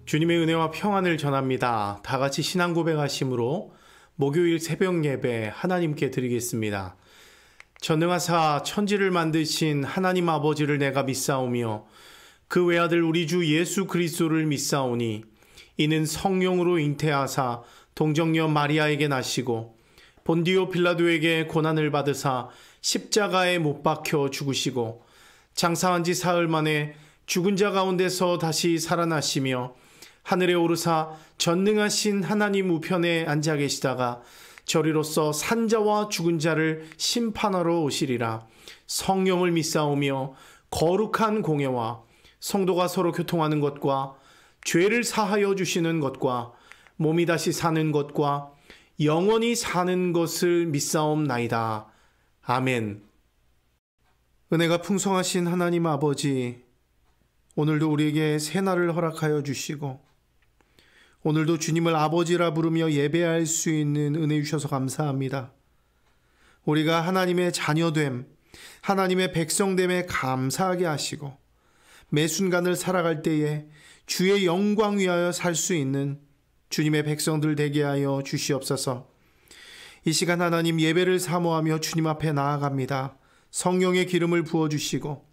주님의 은혜와 평안을 전합니다. 다 같이 신앙 고백하심으로 목요일 새벽 예배 하나님께 드리겠습니다. 전능하사 천지를 만드신 하나님 아버지를 내가 믿사오며 그 외아들 우리 주 예수 그리스도를 믿사오니 이는 성령으로 잉태하사 동정녀 마리아에게 나시고 본디오 빌라도에게 고난을 받으사 십자가에 못 박혀 죽으시고 장사한 지 사흘 만에 죽은 자 가운데서 다시 살아나시며 하늘에 오르사 전능하신 하나님 우편에 앉아 계시다가 저리로서 산자와 죽은 자를 심판하러 오시리라. 성령을 믿사오며 거룩한 공예와 성도가 서로 교통하는 것과 죄를 사하여 주시는 것과 몸이 다시 사는 것과 영원히 사는 것을 믿사옵나이다. 아멘. 은혜가 풍성하신 하나님 아버지, 오늘도 우리에게 새날을 허락하여 주시고 오늘도 주님을 아버지라 부르며 예배할 수 있는 은혜 주셔서 감사합니다. 우리가 하나님의 자녀됨, 하나님의 백성됨에 감사하게 하시고 매 순간을 살아갈 때에 주의 영광 위하여 살 수 있는 주님의 백성들 되게 하여 주시옵소서. 이 시간 하나님 예배를 사모하며 주님 앞에 나아갑니다. 성령의 기름을 부어주시고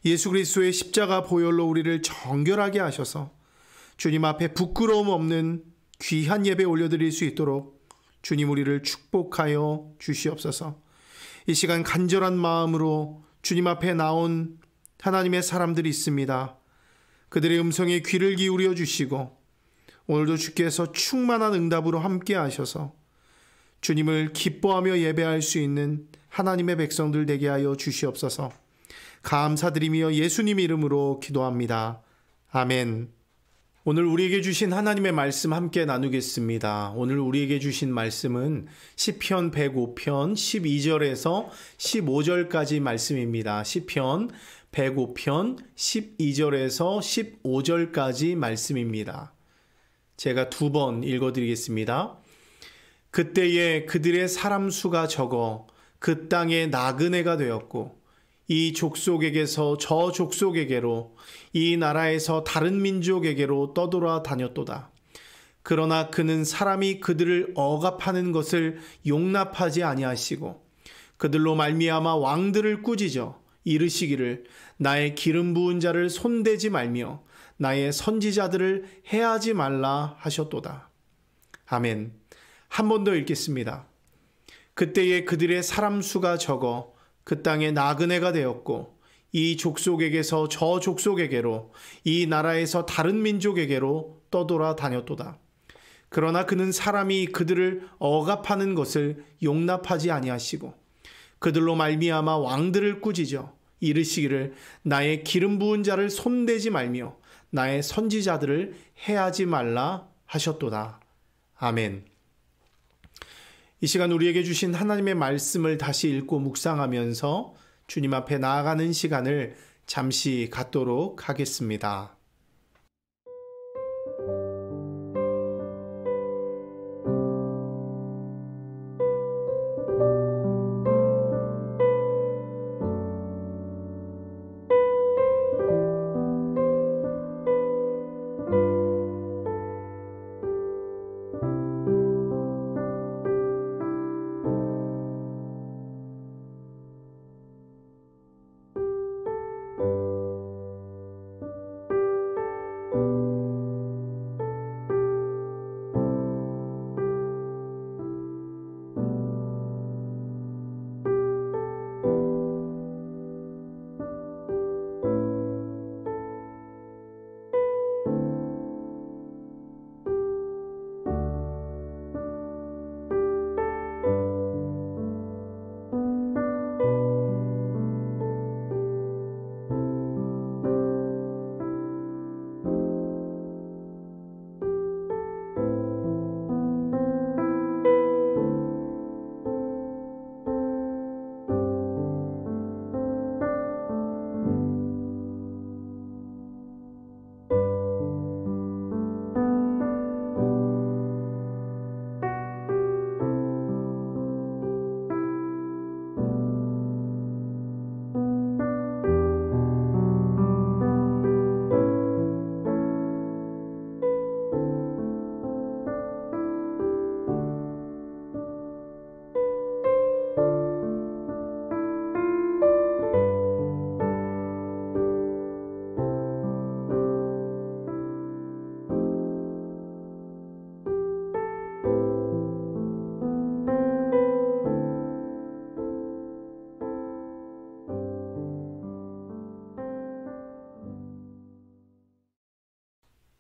예수 그리스도의 십자가 보혈로 우리를 정결하게 하셔서 주님 앞에 부끄러움 없는 귀한 예배 올려드릴 수 있도록 주님 우리를 축복하여 주시옵소서. 이 시간 간절한 마음으로 주님 앞에 나온 하나님의 사람들이 있습니다. 그들의 음성에 귀를 기울여 주시고 오늘도 주께서 충만한 응답으로 함께 하셔서 주님을 기뻐하며 예배할 수 있는 하나님의 백성들 되게 하여 주시옵소서. 감사드리며 예수님 이름으로 기도합니다. 아멘. 오늘 우리에게 주신 하나님의 말씀 함께 나누겠습니다. 오늘 우리에게 주신 말씀은 시편 105편 12절에서 15절까지 말씀입니다. 시편 105편 12절에서 15절까지 말씀입니다. 제가 두 번 읽어드리겠습니다. 그때에 그들의 사람 수가 적어 그 땅에 나그네가 되었고 이 족속에게서 저 족속에게로 이 나라에서 다른 민족에게로 떠돌아 다녔도다. 그러나 그는 사람이 그들을 억압하는 것을 용납하지 아니하시고 그들로 말미암아 왕들을 꾸짖어 이르시기를 나의 기름 부은 자를 손대지 말며 나의 선지자들을 해하지 말라 하셨도다. 아멘. 한 번 더 읽겠습니다. 그때에 그들의 사람 수가 적어 그 땅에 나그네가 되었고 이 족속에게서 저 족속에게로 이 나라에서 다른 민족에게로 떠돌아 다녔도다. 그러나 그는 사람이 그들을 억압하는 것을 용납하지 아니하시고 그들로 말미암아 왕들을 꾸짖어 이르시기를 나의 기름 부은 자를 손대지 말며 나의 선지자들을 해하지 말라 하셨도다. 아멘. 이 시간 우리에게 주신 하나님의 말씀을 다시 읽고 묵상하면서 주님 앞에 나아가는 시간을 잠시 갖도록 하겠습니다.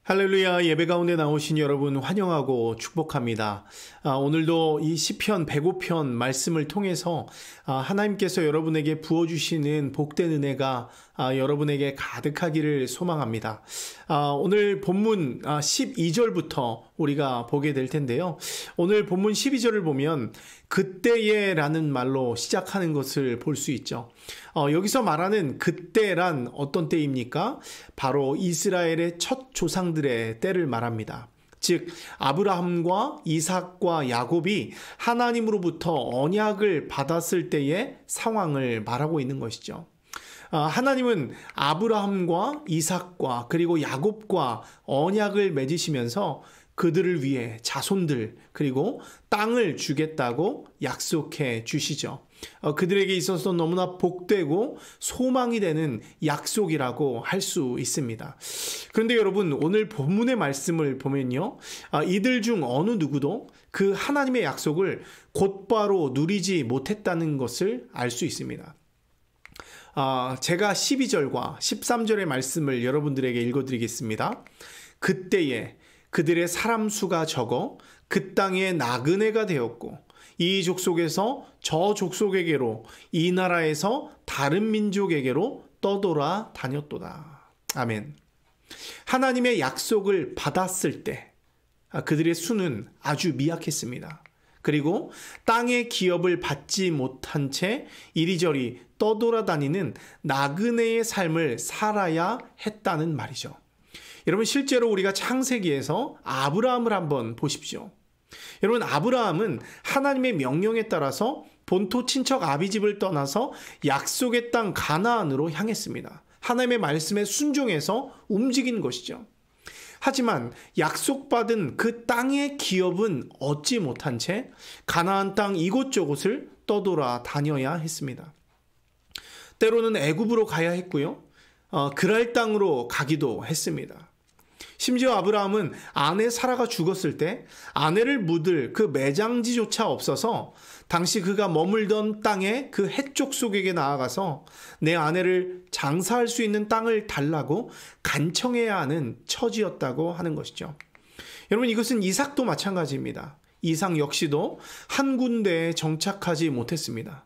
할렐루야. 예배 가운데 나오신 여러분 환영하고 축복합니다. 오늘도 이 시편 105편 말씀을 통해서 하나님께서 여러분에게 부어주시는 복된 은혜가 여러분에게 가득하기를 소망합니다. 오늘 본문 12절부터 우리가 보게 될 텐데요. 오늘 본문 12절을 보면 그때에 라는 말로 시작하는 것을 볼 수 있죠. 여기서 말하는 그때란 어떤 때입니까? 바로 이스라엘의 첫 조상들의 때를 말합니다. 즉 아브라함과 이삭과 야곱이 하나님으로부터 언약을 받았을 때의 상황을 말하고 있는 것이죠. 하나님은 아브라함과 이삭과 그리고 야곱과 언약을 맺으시면서 그들을 위해 자손들 그리고 땅을 주겠다고 약속해 주시죠. 그들에게 있어서 너무나 복되고 소망이 되는 약속이라고 할 수 있습니다. 그런데 여러분, 오늘 본문의 말씀을 보면요, 이들 중 어느 누구도 그 하나님의 약속을 곧바로 누리지 못했다는 것을 알 수 있습니다. 제가 12절과 13절의 말씀을 여러분들에게 읽어드리겠습니다. 그때에 그들의 사람 수가 적어 그 땅에 나그네가 되었고 이 족속에서 저 족속에게로 이 나라에서 다른 민족에게로 떠돌아 다녔도다. 아멘. 하나님의 약속을 받았을 때 그들의 수는 아주 미약했습니다. 그리고 땅의 기업을 받지 못한 채 이리저리 떠돌아다니는 나그네의 삶을 살아야 했다는 말이죠. 여러분, 실제로 우리가 창세기에서 아브라함을 한번 보십시오. 여러분, 아브라함은 하나님의 명령에 따라서 본토 친척 아비집을 떠나서 약속의 땅 가나안으로 향했습니다. 하나님의 말씀에 순종해서 움직인 것이죠. 하지만 약속받은 그 땅의 기업은 얻지 못한 채 가나안 땅 이곳저곳을 떠돌아 다녀야 했습니다. 때로는 애굽으로 가야 했고요. 그랄 땅으로 가기도 했습니다. 심지어 아브라함은 아내 사라가 죽었을 때 아내를 묻을 그 매장지조차 없어서 당시 그가 머물던 땅의 그 해족속에게 나아가서 내 아내를 장사할 수 있는 땅을 달라고 간청해야 하는 처지였다고 하는 것이죠. 여러분, 이것은 이삭도 마찬가지입니다. 이삭 역시도 한 군데에 정착하지 못했습니다.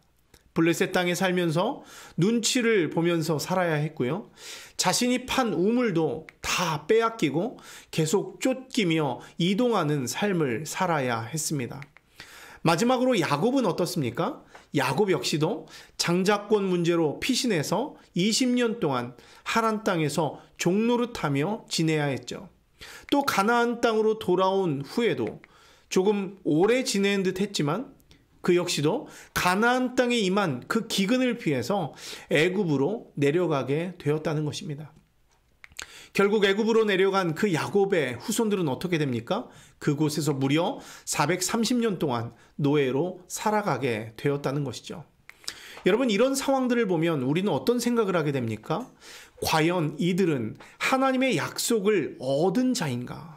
블레셋 땅에 살면서 눈치를 보면서 살아야 했고요. 자신이 판 우물도 다 빼앗기고 계속 쫓기며 이동하는 삶을 살아야 했습니다. 마지막으로 야곱은 어떻습니까? 야곱 역시도 장자권 문제로 피신해서 20년 동안 하란 땅에서 종노릇하며 지내야 했죠. 또 가나안 땅으로 돌아온 후에도 조금 오래 지낸 듯 했지만 그 역시도 가나안 땅에 임한 그 기근을 피해서 애굽으로 내려가게 되었다는 것입니다. 결국 애굽으로 내려간 그 야곱의 후손들은 어떻게 됩니까? 그곳에서 무려 430년 동안 노예로 살아가게 되었다는 것이죠. 여러분, 이런 상황들을 보면 우리는 어떤 생각을 하게 됩니까? 과연 이들은 하나님의 약속을 얻은 자인가?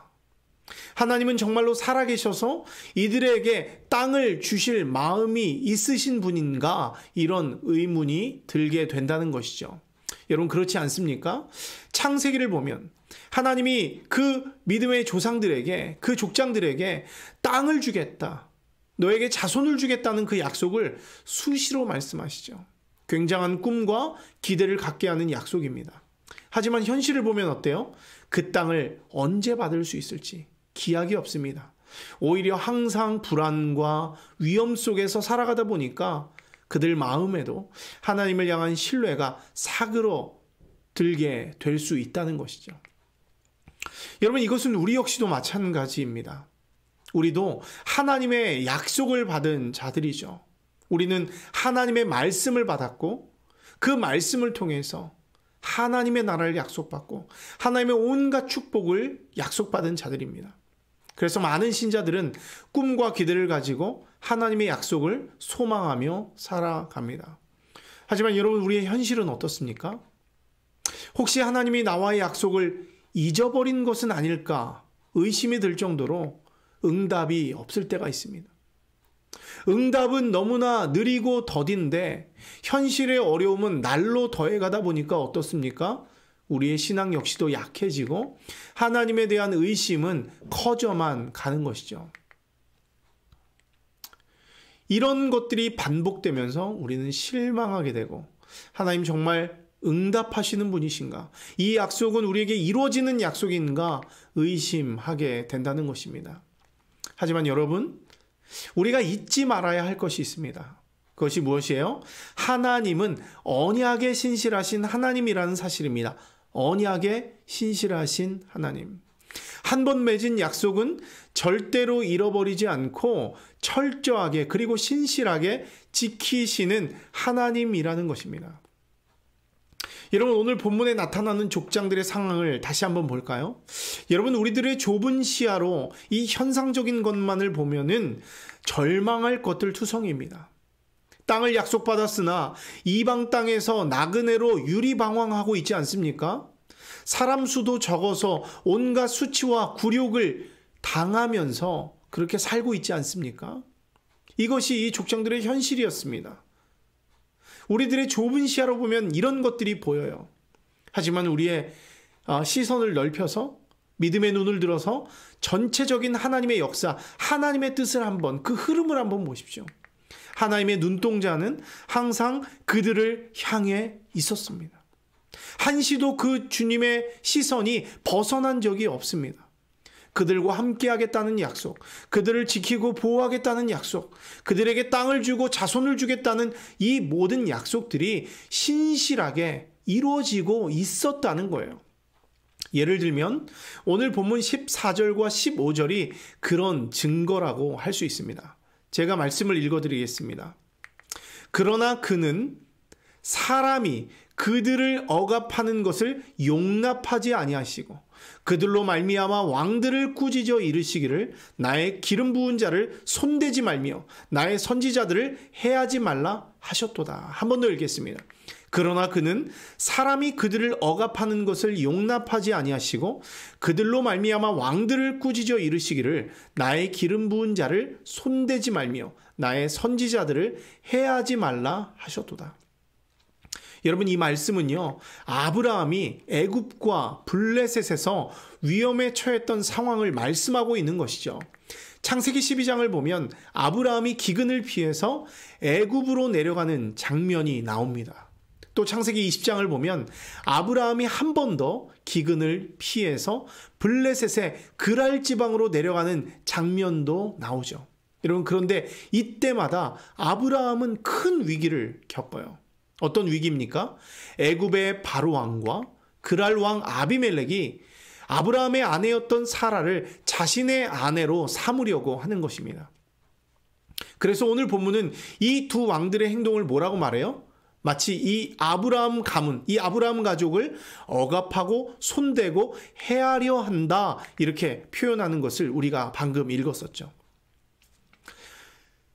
하나님은 정말로 살아계셔서 이들에게 땅을 주실 마음이 있으신 분인가? 이런 의문이 들게 된다는 것이죠. 여러분, 그렇지 않습니까? 창세기를 보면 하나님이 그 믿음의 조상들에게, 그 족장들에게 땅을 주겠다, 너에게 자손을 주겠다는 그 약속을 수시로 말씀하시죠. 굉장한 꿈과 기대를 갖게 하는 약속입니다. 하지만 현실을 보면 어때요? 그 땅을 언제 받을 수 있을지 기약이 없습니다. 오히려 항상 불안과 위험 속에서 살아가다 보니까 그들 마음에도 하나님을 향한 신뢰가 사그러들게 될 수 있다는 것이죠. 여러분, 이것은 우리 역시도 마찬가지입니다. 우리도 하나님의 약속을 받은 자들이죠. 우리는 하나님의 말씀을 받았고 그 말씀을 통해서 하나님의 나라를 약속받고 하나님의 온갖 축복을 약속받은 자들입니다. 그래서 많은 신자들은 꿈과 기대를 가지고 하나님의 약속을 소망하며 살아갑니다. 하지만 여러분, 우리의 현실은 어떻습니까? 혹시 하나님이 나와의 약속을 잊어버린 것은 아닐까 의심이 들 정도로 응답이 없을 때가 있습니다. 응답은 너무나 느리고 더딘데 현실의 어려움은 날로 더해가다 보니까 어떻습니까? 우리의 신앙 역시도 약해지고 하나님에 대한 의심은 커져만 가는 것이죠. 이런 것들이 반복되면서 우리는 실망하게 되고 하나님 정말 응답하시는 분이신가? 이 약속은 우리에게 이루어지는 약속인가? 의심하게 된다는 것입니다. 하지만 여러분, 우리가 잊지 말아야 할 것이 있습니다. 그것이 무엇이에요? 하나님은 언약에 신실하신 하나님이라는 사실입니다. 언약에 신실하신 하나님. 한 번 맺은 약속은 절대로 잃어버리지 않고 철저하게 그리고 신실하게 지키시는 하나님이라는 것입니다. 여러분, 오늘 본문에 나타나는 족장들의 상황을 다시 한번 볼까요? 여러분, 우리들의 좁은 시야로 이 현상적인 것만을 보면은 절망할 것들 투성입니다. 땅을 약속받았으나 이방 땅에서 나그네로 유리방황하고 있지 않습니까? 사람 수도 적어서 온갖 수치와 굴욕을 당하면서 그렇게 살고 있지 않습니까? 이것이 이 족장들의 현실이었습니다. 우리들의 좁은 시야로 보면 이런 것들이 보여요. 하지만 우리의 시선을 넓혀서 믿음의 눈을 들어서 전체적인 하나님의 역사, 하나님의 뜻을 한번, 그 흐름을 한번 보십시오. 하나님의 눈동자는 항상 그들을 향해 있었습니다. 한시도 그 주님의 시선이 벗어난 적이 없습니다. 그들과 함께 하겠다는 약속, 그들을 지키고 보호하겠다는 약속, 그들에게 땅을 주고 자손을 주겠다는 이 모든 약속들이 신실하게 이루어지고 있었다는 거예요. 예를 들면 오늘 본문 14절과 15절이 그런 증거라고 할 수 있습니다. 제가 말씀을 읽어드리겠습니다. 그러나 그는 사람이 그들을 억압하는 것을 용납하지 아니하시고 그들로 말미암아 왕들을 꾸짖어 이르시기를 나의 기름 부은 자를 손대지 말며 나의 선지자들을 해하지 말라 하셨도다. 한 번 더 읽겠습니다. 그러나 그는 사람이 그들을 억압하는 것을 용납하지 아니하시고 그들로 말미암아 왕들을 꾸짖어 이르시기를 나의 기름 부은 자를 손대지 말며 나의 선지자들을 해하지 말라 하셨도다. 여러분, 이 말씀은요, 아브라함이 애굽과 블레셋에서 위험에 처했던 상황을 말씀하고 있는 것이죠. 창세기 12장을 보면 아브라함이 기근을 피해서 애굽으로 내려가는 장면이 나옵니다. 또 창세기 20장을 보면 아브라함이 한 번 더 기근을 피해서 블레셋의 그랄 지방으로 내려가는 장면도 나오죠. 여러분, 그런데 이때마다 아브라함은 큰 위기를 겪어요. 어떤 위기입니까? 애굽의 바로 왕과 그랄 왕 아비멜렉이 아브라함의 아내였던 사라를 자신의 아내로 삼으려고 하는 것입니다. 그래서 오늘 본문은 이 두 왕들의 행동을 뭐라고 말해요? 마치 이 아브라함 가문, 이 아브라함 가족을 억압하고 손대고 해하려 한다, 이렇게 표현하는 것을 우리가 방금 읽었었죠.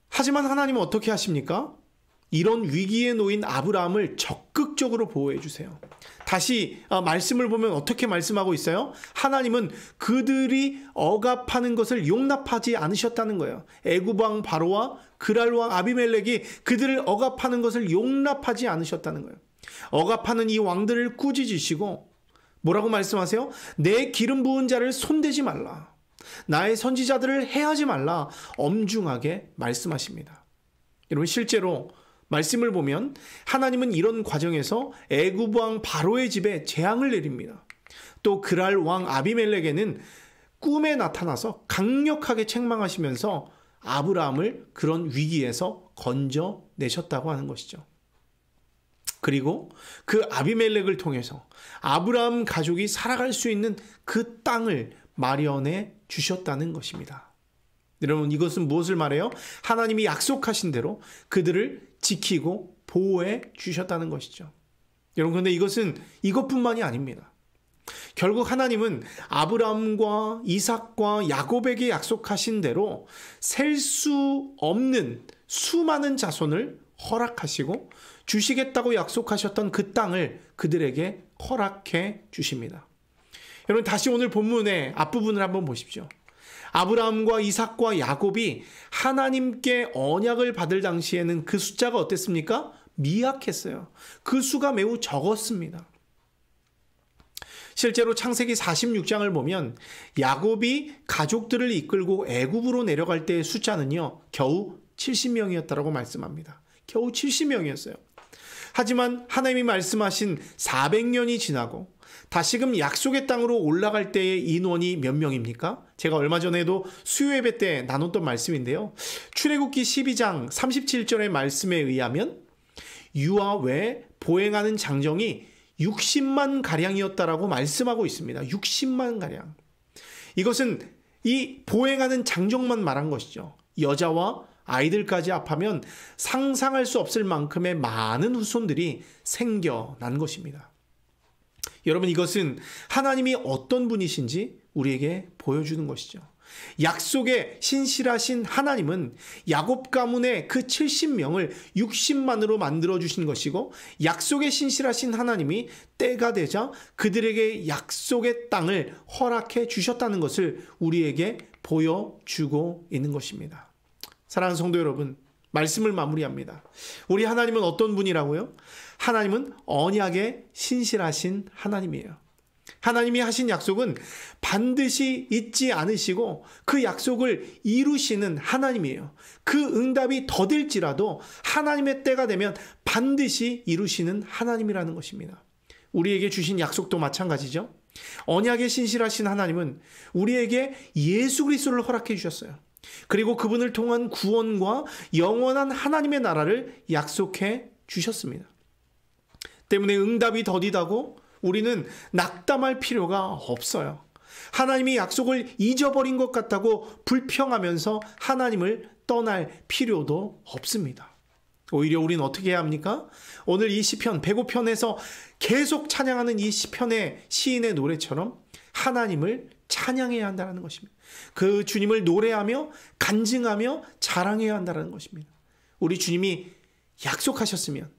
하지만 하나님은 어떻게 하십니까? 이런 위기에 놓인 아브라함을 적극적으로 보호해 주세요. 다시 말씀을 보면 어떻게 말씀하고 있어요? 하나님은 그들이 억압하는 것을 용납하지 않으셨다는 거예요. 애굽 왕 바로와 그랄 왕 아비멜렉이 그들을 억압하는 것을 용납하지 않으셨다는 거예요. 억압하는 이 왕들을 꾸짖으시고 뭐라고 말씀하세요? 내 기름 부은 자를 손대지 말라. 나의 선지자들을 해하지 말라. 엄중하게 말씀하십니다. 여러분, 실제로 말씀을 보면 하나님은 이런 과정에서 애굽 왕 바로의 집에 재앙을 내립니다. 또 그랄 왕 아비멜렉에는 꿈에 나타나서 강력하게 책망하시면서 아브라함을 그런 위기에서 건져내셨다고 하는 것이죠. 그리고 그 아비멜렉을 통해서 아브라함 가족이 살아갈 수 있는 그 땅을 마련해 주셨다는 것입니다. 여러분, 이것은 무엇을 말해요? 하나님이 약속하신 대로 그들을 지키고 보호해 주셨다는 것이죠. 여러분, 그런데 이것은 이것뿐만이 아닙니다. 결국 하나님은 아브라함과 이삭과 야곱에게 약속하신 대로 셀 수 없는 수많은 자손을 허락하시고 주시겠다고 약속하셨던 그 땅을 그들에게 허락해 주십니다. 여러분, 다시 오늘 본문의 앞부분을 한번 보십시오. 아브라함과 이삭과 야곱이 하나님께 언약을 받을 당시에는 그 숫자가 어땠습니까? 미약했어요. 그 수가 매우 적었습니다. 실제로 창세기 46장을 보면 야곱이 가족들을 이끌고 애굽으로 내려갈 때의 숫자는요, 겨우 70명이었다라고 말씀합니다. 겨우 70명이었어요. 하지만 하나님이 말씀하신 400년이 지나고 다시금 약속의 땅으로 올라갈 때의 인원이 몇 명입니까? 제가 얼마 전에도 수요예배 때 나눴던 말씀인데요. 출애굽기 12장 37절의 말씀에 의하면 유아 외 보행하는 장정이 60만 가량이었다라고 말씀하고 있습니다. 60만 가량. 이것은 이 보행하는 장정만 말한 것이죠. 여자와 아이들까지 합하면 상상할 수 없을 만큼의 많은 후손들이 생겨난 것입니다. 여러분, 이것은 하나님이 어떤 분이신지 우리에게 보여주는 것이죠. 약속의 신실하신 하나님은 야곱 가문의 그 70명을 60만으로 만들어주신 것이고, 약속의 신실하신 하나님이 때가 되자 그들에게 약속의 땅을 허락해 주셨다는 것을 우리에게 보여주고 있는 것입니다. 사랑하는 성도 여러분, 말씀을 마무리합니다. 우리 하나님은 어떤 분이라고요? 하나님은 언약에 신실하신 하나님이에요. 하나님이 하신 약속은 반드시 잊지 않으시고 그 약속을 이루시는 하나님이에요. 그 응답이 더딜지라도 하나님의 때가 되면 반드시 이루시는 하나님이라는 것입니다. 우리에게 주신 약속도 마찬가지죠. 언약에 신실하신 하나님은 우리에게 예수 그리스도를 허락해 주셨어요. 그리고 그분을 통한 구원과 영원한 하나님의 나라를 약속해 주셨습니다. 때문에 응답이 더디다고 우리는 낙담할 필요가 없어요. 하나님이 약속을 잊어버린 것 같다고 불평하면서 하나님을 떠날 필요도 없습니다. 오히려 우리는 어떻게 해야 합니까? 오늘 이 시편 105편에서 계속 찬양하는 이 시편의 시인의 노래처럼 하나님을 찬양해야 한다는 것입니다. 그 주님을 노래하며 간증하며 자랑해야 한다는 것입니다. 우리 주님이 약속하셨으면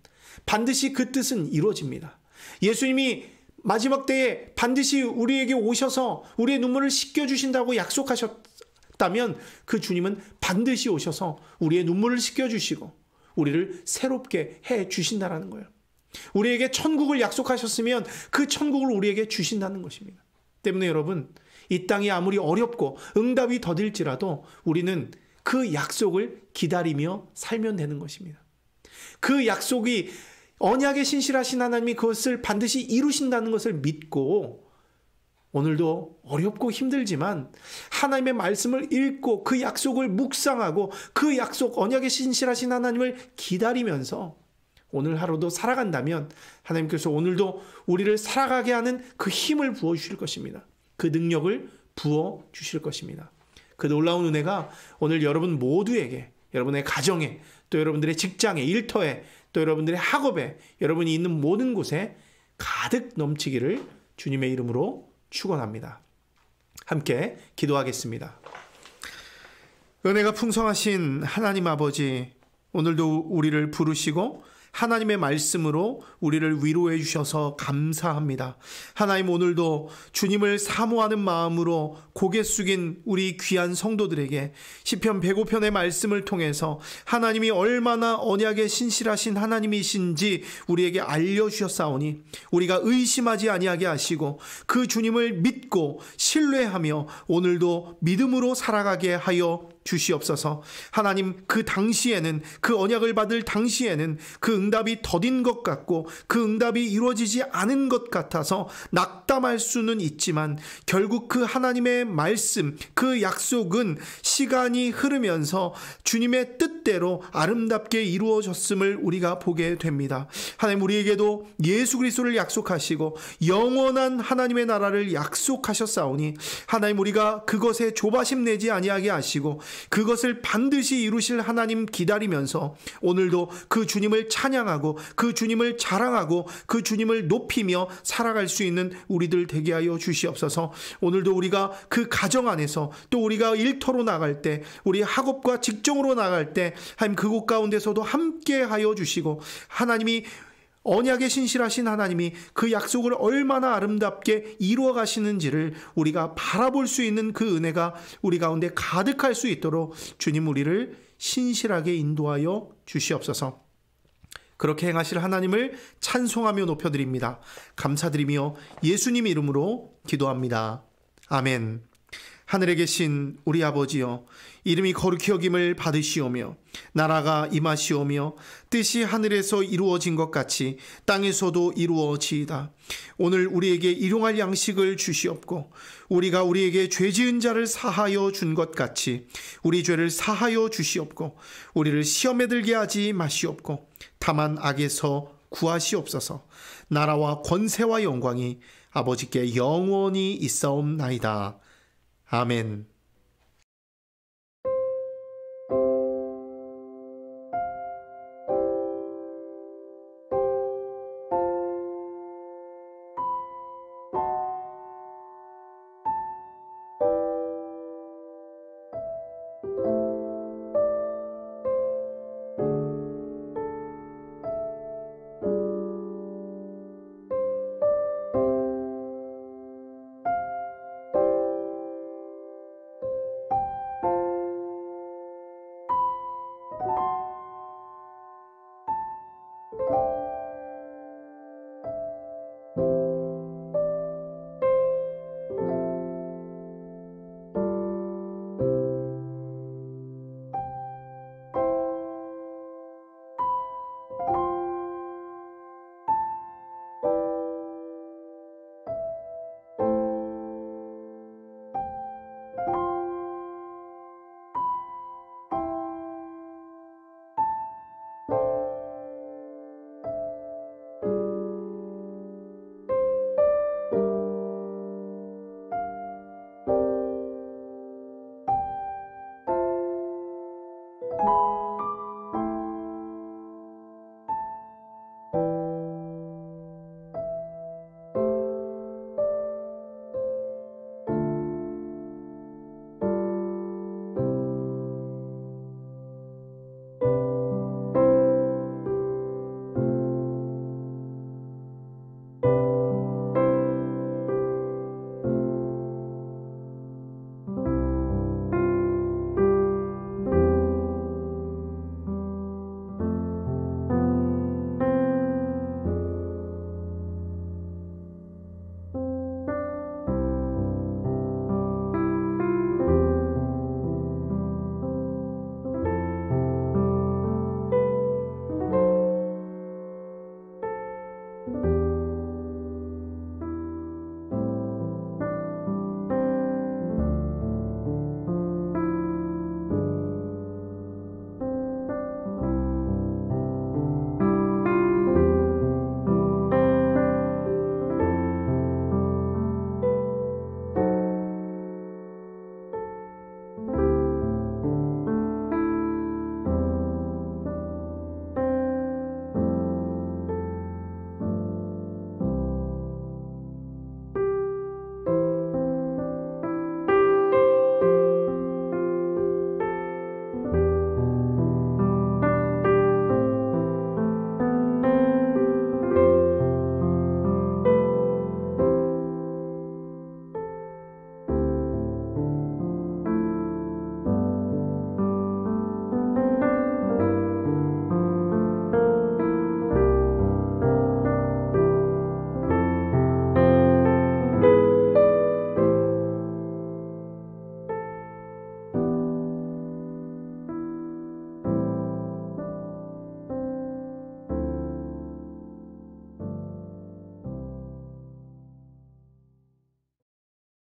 반드시 그 뜻은 이루어집니다. 예수님이 마지막 때에 반드시 우리에게 오셔서 우리의 눈물을 씻겨주신다고 약속하셨다면 그 주님은 반드시 오셔서 우리의 눈물을 씻겨주시고 우리를 새롭게 해주신다는 거예요. 우리에게 천국을 약속하셨으면 그 천국을 우리에게 주신다는 것입니다. 때문에 여러분, 이 땅이 아무리 어렵고 응답이 더딜지라도 우리는 그 약속을 기다리며 살면 되는 것입니다. 그 약속이 언약에 신실하신 하나님이 그것을 반드시 이루신다는 것을 믿고 오늘도 어렵고 힘들지만 하나님의 말씀을 읽고 그 약속을 묵상하고 그 약속 언약에 신실하신 하나님을 기다리면서 오늘 하루도 살아간다면 하나님께서 오늘도 우리를 살아가게 하는 그 힘을 부어주실 것입니다. 그 능력을 부어주실 것입니다. 그 놀라운 은혜가 오늘 여러분 모두에게, 여러분의 가정에, 또 여러분들의 직장에, 일터에, 또 여러분들의 학업에, 여러분이 있는 모든 곳에 가득 넘치기를 주님의 이름으로 축원합니다. 함께 기도하겠습니다. 은혜가 풍성하신 하나님 아버지, 오늘도 우리를 부르시고 하나님의 말씀으로 우리를 위로해 주셔서 감사합니다. 하나님, 오늘도 주님을 사모하는 마음으로 고개 숙인 우리 귀한 성도들에게 시편 105편의 말씀을 통해서 하나님이 얼마나 언약에 신실하신 하나님이신지 우리에게 알려주셨사오니 우리가 의심하지 아니하게 하시고 그 주님을 믿고 신뢰하며 오늘도 믿음으로 살아가게 하여 주시옵소서. 하나님, 그 당시에는, 그 언약을 받을 당시에는 그 응답이 더딘 것 같고 그 응답이 이루어지지 않은 것 같아서 낙담할 수는 있지만 결국 그 하나님의 말씀, 그 약속은 시간이 흐르면서 주님의 뜻대로 아름답게 이루어졌음을 우리가 보게 됩니다. 하나님, 우리에게도 예수 그리스도를 약속하시고 영원한 하나님의 나라를 약속하셨사오니 하나님, 우리가 그것에 조바심 내지 아니하게 하시고 그것을 반드시 이루실 하나님 기다리면서 오늘도 그 주님을 찬양하고 그 주님을 자랑하고 그 주님을 높이며 살아갈 수 있는 우리들 되게 하여 주시옵소서. 오늘도 우리가 그 가정 안에서, 또 우리가 일터로 나갈 때, 우리 학업과 직종으로 나갈 때 하나님 그곳 가운데서도 함께 하여 주시고, 하나님이 언약에 신실하신 하나님이 그 약속을 얼마나 아름답게 이루어 가시는지를 우리가 바라볼 수 있는 그 은혜가 우리 가운데 가득할 수 있도록 주님 우리를 신실하게 인도하여 주시옵소서. 그렇게 행하실 하나님을 찬송하며 높여드립니다. 감사드리며 예수님 이름으로 기도합니다. 아멘. 하늘에 계신 우리 아버지여, 이름이 거룩히 여김을 받으시오며 나라가 임하시오며 뜻이 하늘에서 이루어진 것 같이 땅에서도 이루어지이다. 오늘 우리에게 일용할 양식을 주시옵고 우리가 우리에게 죄 지은 자를 사하여 준 것 같이 우리 죄를 사하여 주시옵고 우리를 시험에 들게 하지 마시옵고 다만 악에서 구하시옵소서. 나라와 권세와 영광이 아버지께 영원히 있사옵나이다. 아멘.